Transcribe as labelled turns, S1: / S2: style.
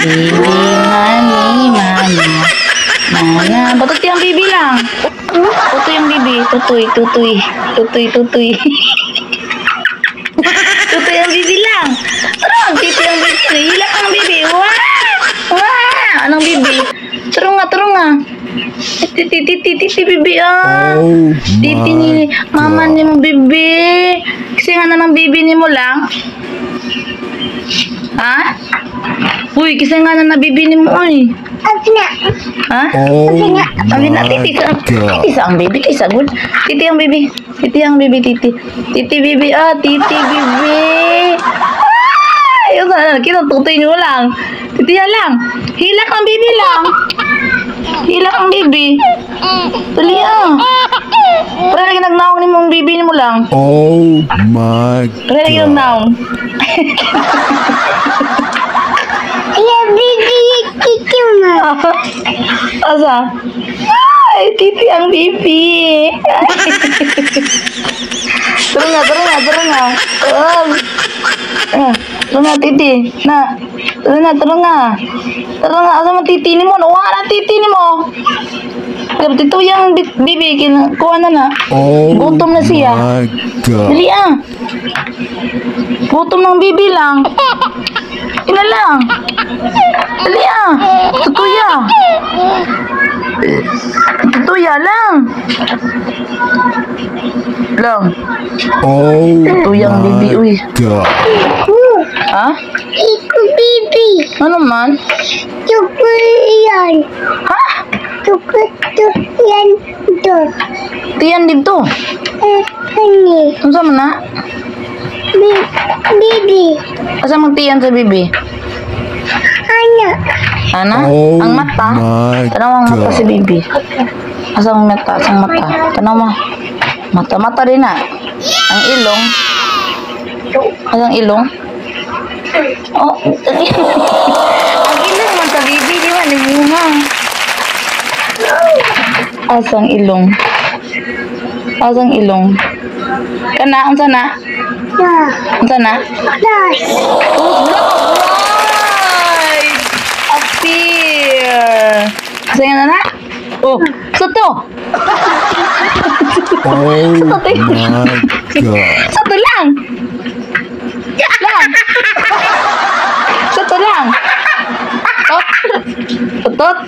S1: Bibi mani mani. Mana, ba't yung bibi lang? Tutoy yung bibi. Tutoy. Tutoy ang bibi lang. Tarong, titi ang bibi. Hilak ang bibi. Wah! Anong bibi? Tarong nga. Titi bibi Titi ni mama ni mo bibi. Kasi nga na ng bibi ni mo lang. Ha? Uy, kasi nga na bibi ni mo Ha? Sabi na, titi sa ang baby, kaysa good. Titi ang baby, titi. Titi bibi, titi bibi. Yung sana, kinututoy nyo lang. Titi lang. Hilak ang baby lang. Hilak ang baby. Tuloy Para lagi nagnaong ni mong baby ni mo lang.
S2: Oh my God.
S1: Para lagi nagnaong. Asa? Ay, titi ang bibi. Turun nga. Turun nga, titi. Turun nga. Asa mo titi ni mo? Wala na titi ni mo. Kapit ito yung bibi. Kuha na. Gutom na siya.
S2: My God.
S1: Dali Gutom ng bibi lang. Ina lang. Dali Tutuya lang.
S2: Oh
S1: Tutuyang bibi, uy.
S2: God.
S1: Ha?
S3: Ito, baby.
S1: Ano man?
S3: Chocolate yan.
S1: Ha?
S3: Chocolate yan. Ito.
S1: Tiyan dito.
S3: Honey.
S1: Ano sa mana?
S3: Baby.
S1: Asa magtiyan sa bibi? Ana?
S2: Oh
S1: Ang mata?
S2: my
S1: Tanaw ang mata
S2: God.
S1: si bibi. Asang mata? Tanaw mo. Mata rin na. Ang ilong. Asang ilong? Oh. Ang ilong naman sa bibi. Di ba? Limungang. Asang ilong. Kana? Ang sana? Ang sana? Appear. Kasi nga na? Oh, soto.
S2: Oh my God.
S1: Soto lang. Soto lang. Tot.